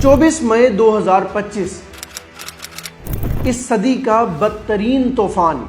24 मई 2025 इस सदी का बदतरीन तूफान,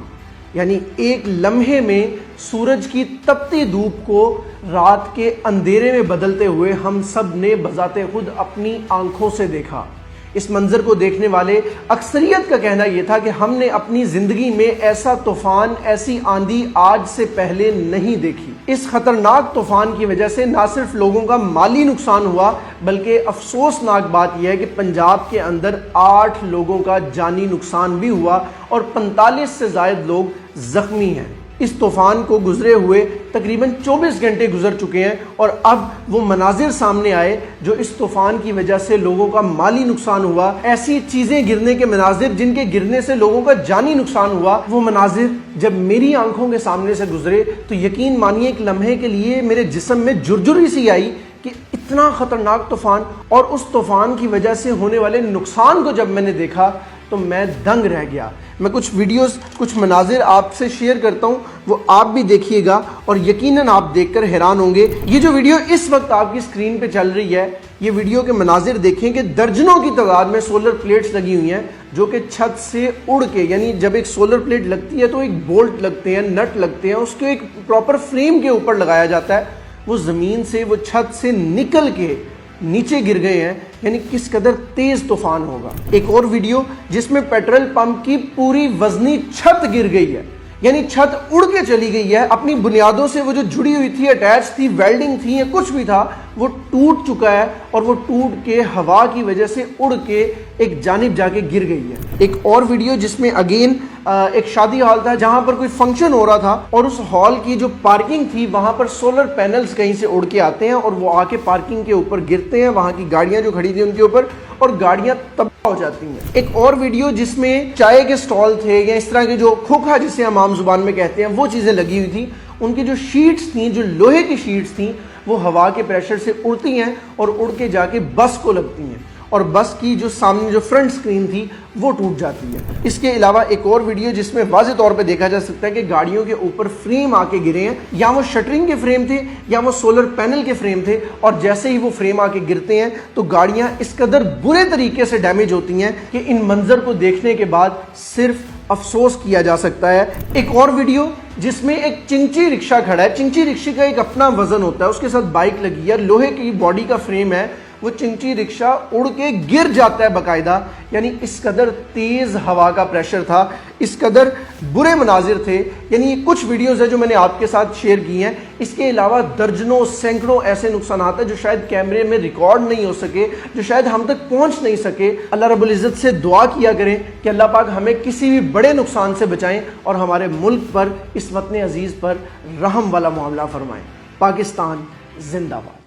यानी एक लम्हे में सूरज की तपती धूप को रात के अंधेरे में बदलते हुए हम सब ने बजाते खुद अपनी आंखों से देखा। इस मंजर को देखने वाले अक्सरियत का कहना यह था कि हमने अपनी जिंदगी में ऐसा तूफान, ऐसी आंधी आज से पहले नहीं देखी। इस खतरनाक तूफान की वजह से ना सिर्फ लोगों का माली नुकसान हुआ, बल्कि अफसोसनाक बात यह है कि पंजाब के अंदर 8 लोगों का जानी नुकसान भी हुआ और 45 से ज़ायद लोग जख्मी हैं। इस तूफान को गुजरे हुए तकरीबन 24 घंटे गुजर चुके हैं और अब वो मनाजिर सामने आए जो इस तूफान की वजह से लोगों का माली नुकसान हुआ। ऐसी चीज़ें गिरने के मनाजिर जिनके गिरने से लोगों का जानी नुकसान हुआ, वो मनाजिर जब मेरी आंखों के सामने से गुजरे तो यकीन मानिए एक लम्हे के लिए मेरे जिस्म में झुरझुरी सी आई कि इतना ख़तरनाक तूफान, और उस तूफान की वजह से होने वाले नुकसान को जब मैंने देखा तो मैं दंग रह गया। मैं कुछ वीडियोस, कुछ मनाजिर आपसे शेयर करता हूँ, वो आप भी देखिएगा और यकीनन आप देखकर हैरान होंगे। ये जो वीडियो इस वक्त आपकी स्क्रीन पे चल रही है, ये वीडियो के मनाजिर देखें कि दर्जनों की तादाद में सोलर प्लेट्स लगी हुई हैं जो कि छत से उड़ के, यानी जब एक सोलर प्लेट लगती है तो एक बोल्ट लगते हैं, नट लगते हैं, उसको एक प्रॉपर फ्रेम के ऊपर लगाया जाता है। वो ज़मीन से, वो छत से निकल के नीचे गिर गए हैं, यानी किस कदर तेज तूफान होगा। एक और वीडियो जिसमें पेट्रोल पंप की पूरी वजनी छत गिर गई है, यानी छत उड़ के चली गई है। अपनी बुनियादों से वो जो जुड़ी हुई थी, अटैच थी, वेल्डिंग थी या कुछ भी था, वो टूट चुका है और वो टूट के हवा की वजह से उड़ के एक जानिब जाके गिर गई है। एक और वीडियो जिसमें अगेन एक शादी हॉल था जहां पर कोई फंक्शन हो रहा था और उस हॉल की जो पार्किंग थी वहां पर सोलर पैनल्स कहीं से उड़ के आते हैं और वो आके पार्किंग के ऊपर गिरते हैं, वहां की गाड़ियां जो खड़ी थी उनके ऊपर, और गाड़ियां तबाह हो जाती हैं। एक और वीडियो जिसमें चाय के स्टॉल थे या इस तरह के जो खोखा जिसे हम आम जुबान में कहते हैं, वो चीजें लगी हुई थी, उनकी जो शीट्स थी, जो लोहे की शीट्स थी, वो हवा के प्रेशर से उड़ती हैं और उड़ के जाके बस को लगती हैं और बस की जो सामने जो फ्रंट स्क्रीन थी वो टूट जाती है। इसके अलावा एक और वीडियो जिसमें वाज़ेह तौर पे देखा जा सकता है कि गाड़ियों के ऊपर फ्रेम आके गिरे हैं, या वो शटरिंग के फ्रेम थे या वो सोलर पैनल के फ्रेम थे, और जैसे ही वो फ्रेम आके गिरते हैं तो गाड़ियां इस कदर बुरे तरीके से डैमेज होती हैं कि इन मंजर को देखने के बाद सिर्फ अफसोस किया जा सकता है। एक और वीडियो जिसमें एक चिंची रिक्शा खड़ा है, चिंची रिक्शे का एक अपना वजन होता है, उसके साथ बाइक लगी है, लोहे की बॉडी का फ्रेम है, वो चिंची रिक्शा उड़ के गिर जाता है बाकायदा, यानी इस कदर तेज हवा का प्रेशर था, इस कदर बुरे मनाजिर थे। यानी ये कुछ वीडियोस है जो मैंने आपके साथ शेयर की हैं। इसके अलावा दर्जनों सैकड़ों ऐसे नुकसान हैं जो शायद कैमरे में रिकॉर्ड नहीं हो सके, जो शायद हम तक पहुंच नहीं सके। अल्लाह रब्बुल इज़्ज़त से दुआ किया करें कि अल्लाह पाक हमें किसी भी बड़े नुकसान से बचाएं और हमारे मुल्क पर, इस वतन अजीज़ पर रहम वाला मामला फरमाएं। पाकिस्तान जिंदाबाद।